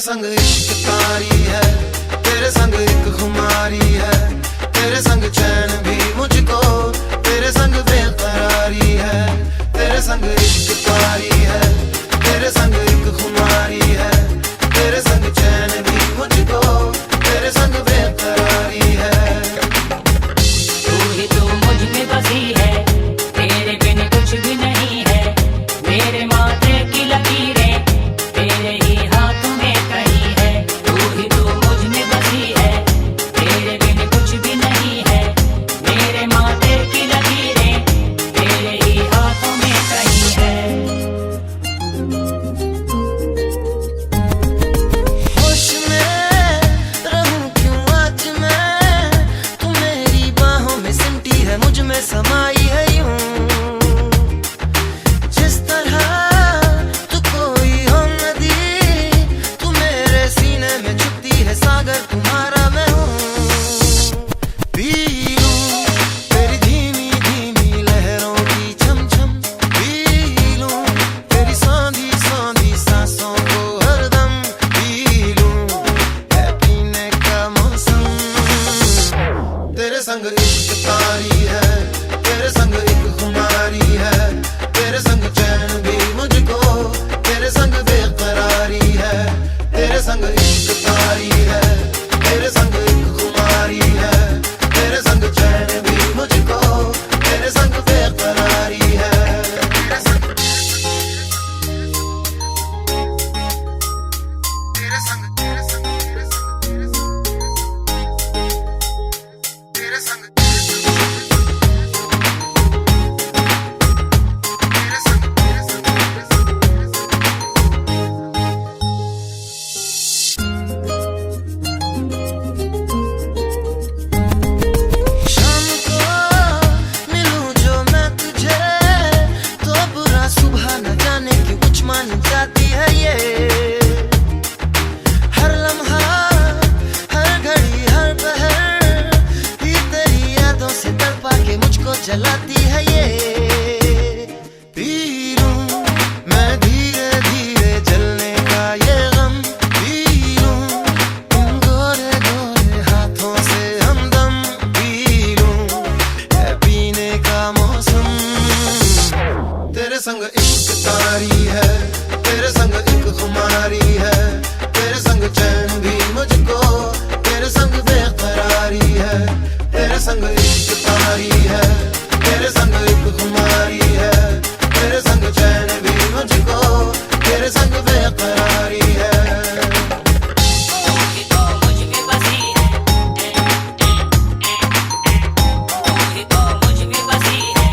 संग इश्क तारी है, तेरे संग एक खुमारी है, तेरे संग चैन भी मुझको, तेरे संग बेकरारी है, तेरे संग इश्क तारी है, तेरे संग एक खुमारी है, तेरे संग चैन भी मुझको, तेरे संग बेकरारी है। तू ही तो मुझ में बसी है, तेरे बिन कुछ भी नहीं है, मेरे माथे की लकीरें तेरे ही हाथों में कहीं है। तू ही तो मुझ में बसी है, तेरे बिन कुछ भी नहीं है, मेरे माथे की लकीरें तेरे ही हाथों में कहीं है। होश में रहूं क्यों आज मैं, तू मेरी बाहों में सिमटी है, मुझ में समाई है यूं, जिस तरह तू कोई हो नदी, तू मेरे सीने में छुपती है सागर, तुम्हारा मैं हूँ। पी लूं तेरी धीमी धीमी लहरों की छम छम, पी लूं तेरी सौंधी सौंधी सांसों को हरदम, पी लूं है पीने का मौसम। तेरे संग इश्क तारी है, तेरे संग एक खुमारी है, तेरे संग चैन भी मुझको, तेरे संग बेकरारी है, तेरे संग इश्क तारी है, तेरे संग एक खुमारी है, तेरे संग चैन भी मुझको, तेरे संग बेकरारी है, तेरे संग तेरे संग तेरे संग तेरे संग तेरे संग शाम को मिलूं जो मैं तुझे, तो बुरा सुबह न जाने क्यों कुछ मान जाती है ये, हर लम्हा हर घड़ी हर पहर ही तेरी यादों से तड़पा के मुझको जलाती है ये। पी लूं मैं धीरे धीरे जलने का ये गम, पी लूं इन गोरे गोरे हाथों से हमदम, पी लूं है पीने का मौसम। तेरे संग इश्क तारी है, तेरे संग एक खुमारी है, तेरे संग चैन भी मुझको, तेरे संग बेकरारी है, तेरे संग इश्क तारी है, तेरे संग एक खुमारी है, तेरे संग चैन भी मुझको, तेरे संग बेकरारी है। तू ही तो मुझ में बसी है, तू ही तो मुझ में बसी है।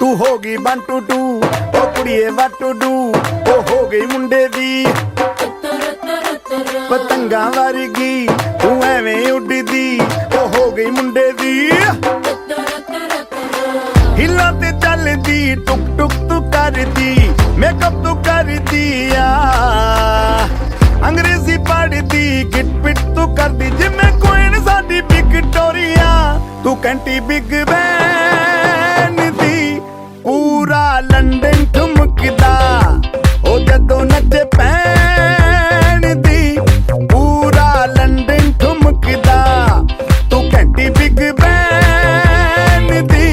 तू होगी 1 2 2 ओ कुड़िए what to do, ओ हो गई मुंडे दी पतंगा वर्गी, तू एवें उड़दी, ओ हो गई मुंडे दी, हिला ते चलदी टुक टुक तू करदी, मेकअप तू करदी आ, अंग्रेजी पढ़दी, गिट पिट तू करदी, जिमें क्वीन साडी विक्टोरिया, तू कंटी बिग बैन दी, पूरा लंदन ठुमकदा, ओ जदों नचे पैन दी, पूरा लंदन ठुमकदा, तू कंटी बिग बैन दी,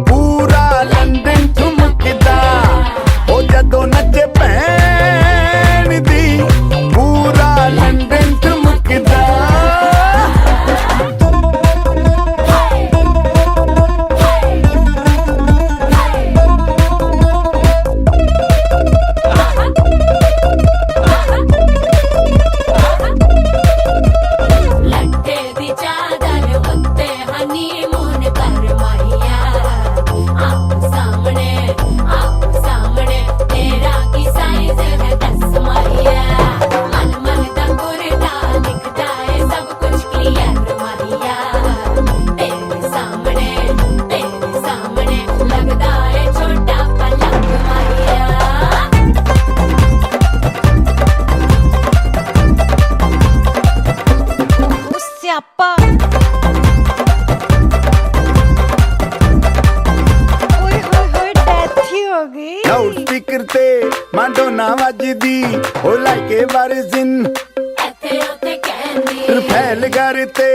पूरा लंदन ठुमकदा, ओ जदों नचे पैन दी, पूरा लंदन ठुमकदा। ਲਾਊਡ ਸਪੀਕਰ ਤੇ ਮਾਡੋਨਾ ਵੱਜਦੀ ਉਹ ਲਾਈਕੇ ਵਰਜ਼ਨ ਇੱਥੇ ਉੱਥੇ ਕਹਿੰਦੀ ਰਫੈਲ ਘਰ ਤੇ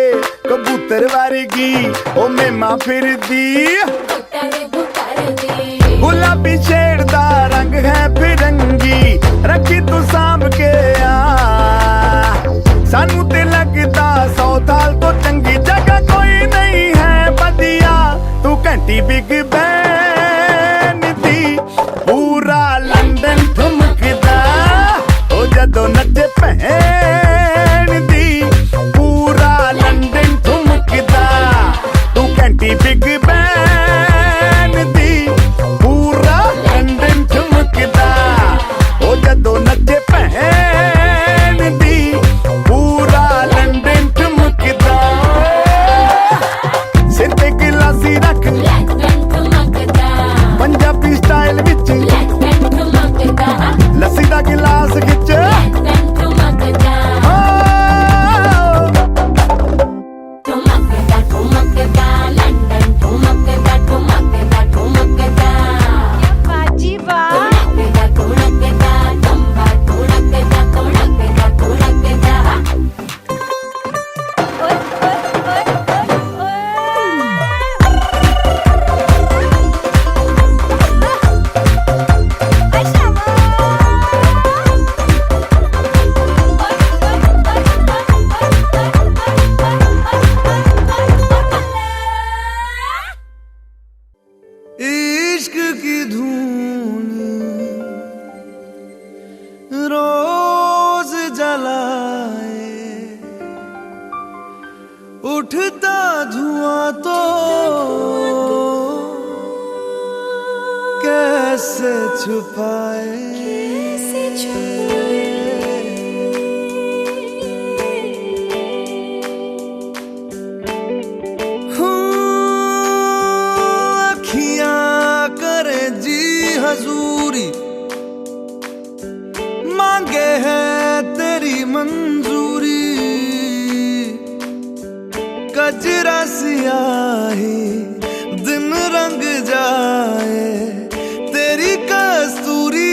ਕਬੂਤਰ ਵਰਗੀ ਉਹ ਮੇਮਾ ਫਿਰਦੀ ਬੁੱਟਰ ਬੁੱਟਰ ਗੁਲਾਬੀ ਸ਼ੇਡ ਦਾ ਰੰਗ ਹੈ ਫਿਰੰਗੀ ਰੱਖੀ ਤੂੰ ਸਾਂਭ ਕੇ ਆ ਸਾਨੂੰ ਤੇ ਲੱਗਦਾ 100 ਸਾਲ ਤੋਂ ਚੰਗੀ ਜਗ੍ਹਾ ਕੋਈ ਨਹੀਂ ਹੈ ਵਧੀਆ ਤੂੰ ਘੰਟੀ ਬਿਗ ਬੈਨ ਦੀ ਪੂਰਾ ਲੰਡਨ ਠੁਮਕਦਾ ਉਹ ਜਦੋਂ ਨੱਚੇ ਭੈਣ ਦੀ ਪੂਰਾ ਲੰਡਨ ਠੁਮਕਦਾ ਤੂੰ ਘੰਟੀ ਬਿਗ ਬੈਨ ਦੀ ਪੂਰਾ ਲੰਡਨ ਠੁਮਕਦਾ ਉਹ ਜਦੋਂ ਨੱਚੇ ਭੈਣ ਦੀ ਪੂਰਾ ਲੰਡਨ ਠੁਮਕਦਾ ਸਿਰ ਤੇ ਗਿਲਾਸੀ ਰੱਖ ਲੰਡਨ ਠੁਮਕਦਾ ਪੰਜਾਬੀ ਸਟਾਈਲ ਵਿੱਚ ਲੰਡਨ ਠੁਮਕਦਾ ਲੱਸੀ ਦਾ ਗਿਲਾਸ ਖਿੱਚ ਲੰਡਨ ਠੁਮਕਦਾ ਠੁਮਕਦਾ ਠੁਮਕਦਾ ਲੰਡਨ ਠੁਮਕਦਾ ਠੁਮਕਦਾ ਠੁਮਕਦਾ ਬਾਜੀ ਵਾਹ ਠੁਮਕਦਾ ਠੁਮਕਦਾ ਟੰਬਾ ਠੁਮਕਦਾ ਠੁਮਕਦਾ ਠੁਮਕਦਾ ਓਏ ਓਏ ਓਏ इश्क की धून रोज जलाए उठता धुआं तो कैसे छुपाए अखियां करे जी हजूरी मांगे है तेरी मंजूरी कजरा सियाही दिन रंग जाए तेरी कस्तूरी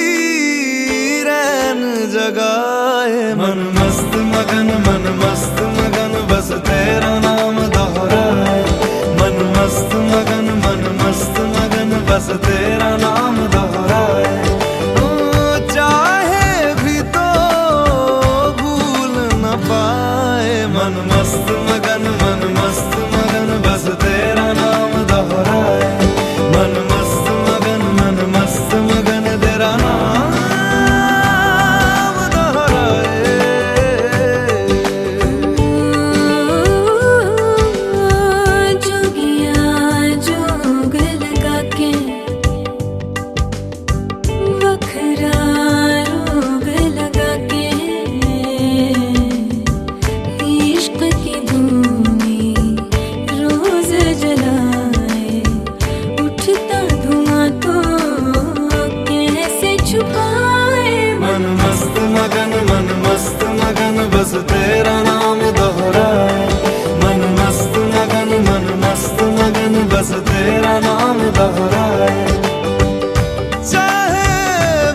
रैन जगाए मन मस्त मगन बस तेरा नाम दोहराए मन मस्त मगन बस तेरा नाम दोहराए चाहे भी तो भूल न पाए मन मस्त मगन बस तेरा नाम दोहराए मन मस्त मगन तेरा नाम दोहराए जोगिया जोग लगा के वखरा रोग लगा के इश्क की धूनी रोज जलाए उठता धुआं तो कैसे छुपाए मन मस्त मगन बस तेरा नाम दोहराए मन मस्त मगन बस तेरा नाम दोहराए चाहे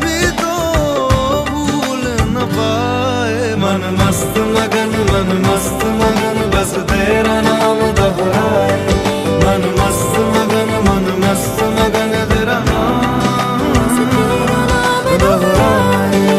भी तो भूल न पाए मन मस्त मगन बस तेरा नाम दोहराए मन मस्त मगन तेरा नाम दोहराए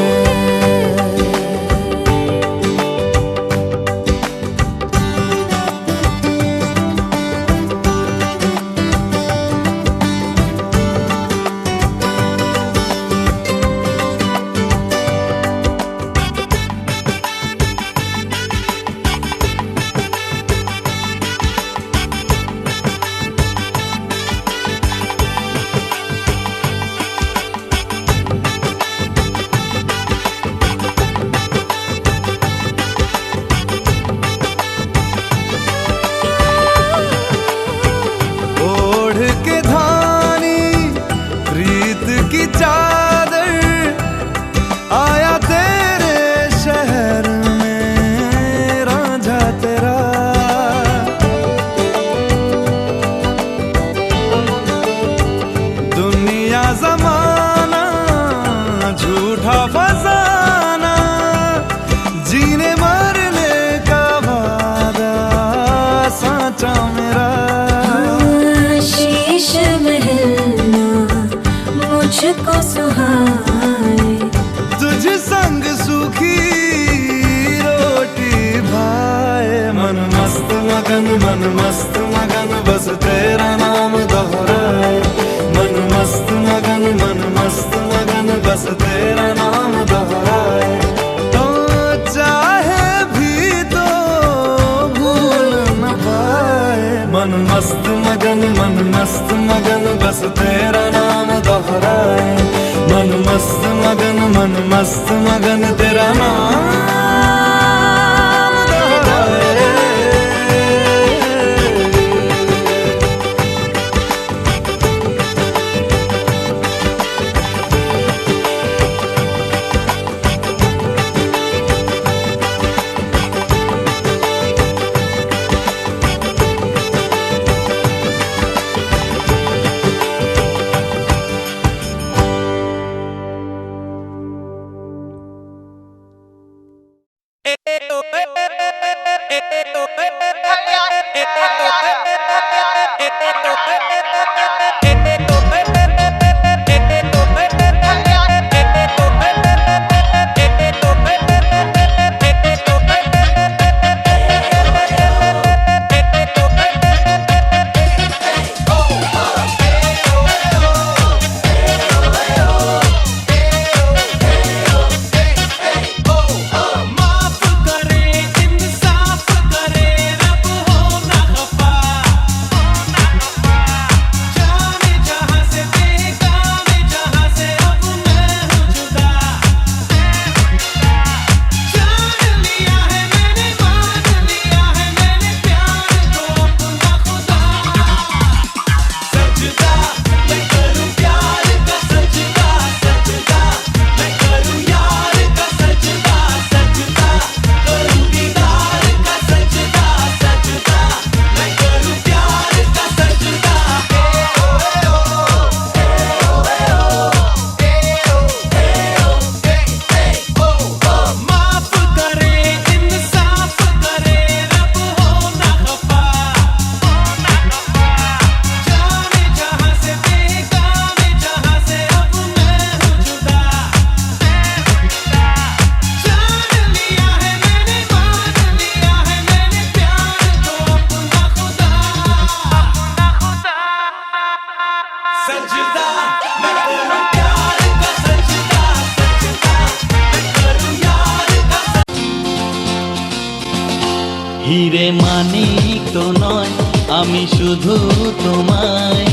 मुझको सुहाए। तुझ संग सूखी रोटी भाए, मन मस्त मगन बस तेरा नाम दोहराए। मन मस्त मगन बस तेरा नाम दोहराए। तो चाहे भी तो भूल न पाए। मन मस्त मगन बस तेरा नाम दोहराए। मन मस्त मगन तेरा नाम दोहराए। হিরে মানিক তো নয়, আমি শুধু তোমায়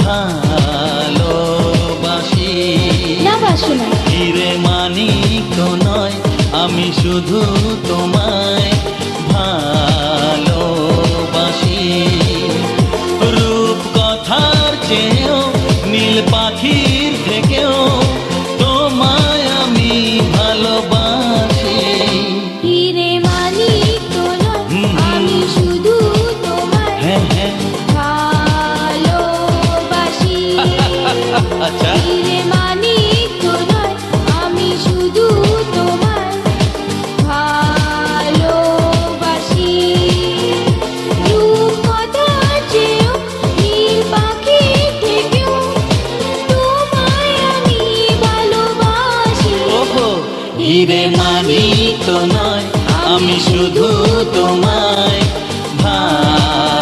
ভালোবাসি। না বাসো না। হিরে মানিক তো নয়, আমি শুধু তোমায় ভালোবাসি। রূপ কথার চেয়েও নীল পাখির থেকেও তোমায় আমি ভালোবাসি। হিরে মানিক তো নয়, আমি শুধু তোমায় হ্যাঁ হ্যাঁ ভালোবাসি। আচ্ছা হিরে মানিক তো নয়, আমি শুধু তোমায় ভালোবাসি। রূপ কথার চেয়েও নীল পাখির থেকেও তোমায় আমি ভালোবাসি। ওহো হিরে মানিক তো নয়, আমি শুধু তোমায় ভালোবাসি।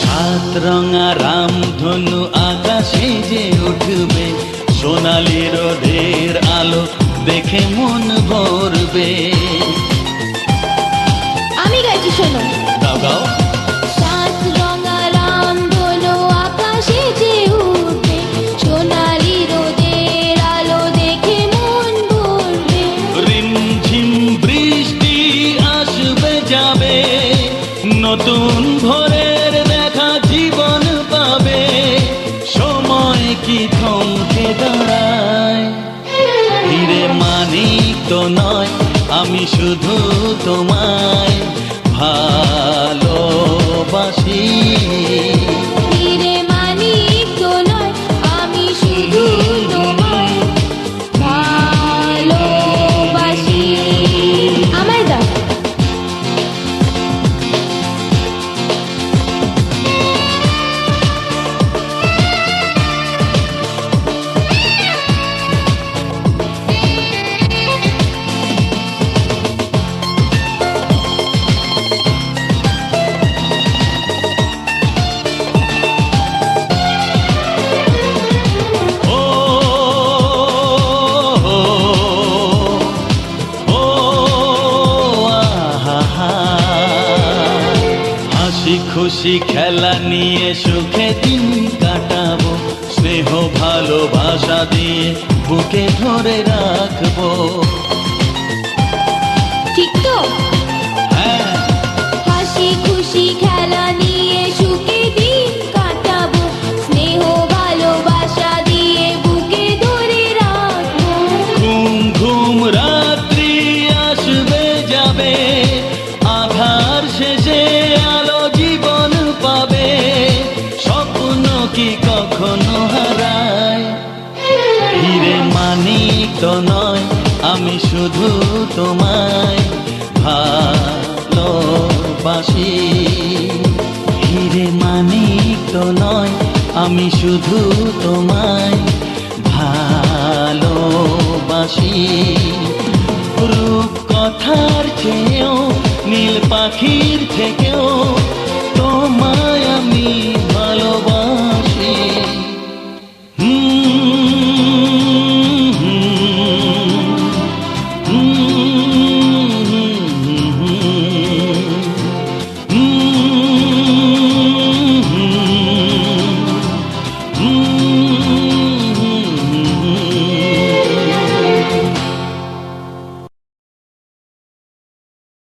সাত রঙা রামধনু আকাশে যে উঠবে, সোনালি রোদের আলো দেখে মন ভরবে। আমি গাইছি, শোনো। গাও গাও। সাত রঙা রামধনু আকাশে যে উঠবে, সোনালি রোদের আলো দেখে মন ভরবে। রিমঝিম বৃষ্টি আসবে যাবে, নতুন ভোরের দেখা জীবন পাবে। সময় কি থমকে দাঁড়ায়? হিরে মানিক তো নয়, আমি শুধু তোমায় ভালো খুশি খেলা নিয়ে সুখে দিন কাটাবো, স্নেহ ভালোবাসা দিয়ে বুকে ধরে রাখবো। ঠিক তো? হ্যাঁ, হাসি খুশি খেলা নিয়ে সুখে দিন কাটাবো, স্নেহ ভালোবাসা দিয়ে বুকে ধরে রাখবো। ঘুম ঘুম রাত্রি আসবে যাবে, আধার শেষে আলো জীবন পাবে, স্বপ্ন কি কখনো হারায়? হিরে মানিক তো নয়, আমি শুধু তোমায় ভালোবাসি। হিরে মানিক তো নয়, আমি শুধু তোমায় ভালোবাসি। রূপ কথার চেয়েও নীল পাখির থেকেও তোমায় আমি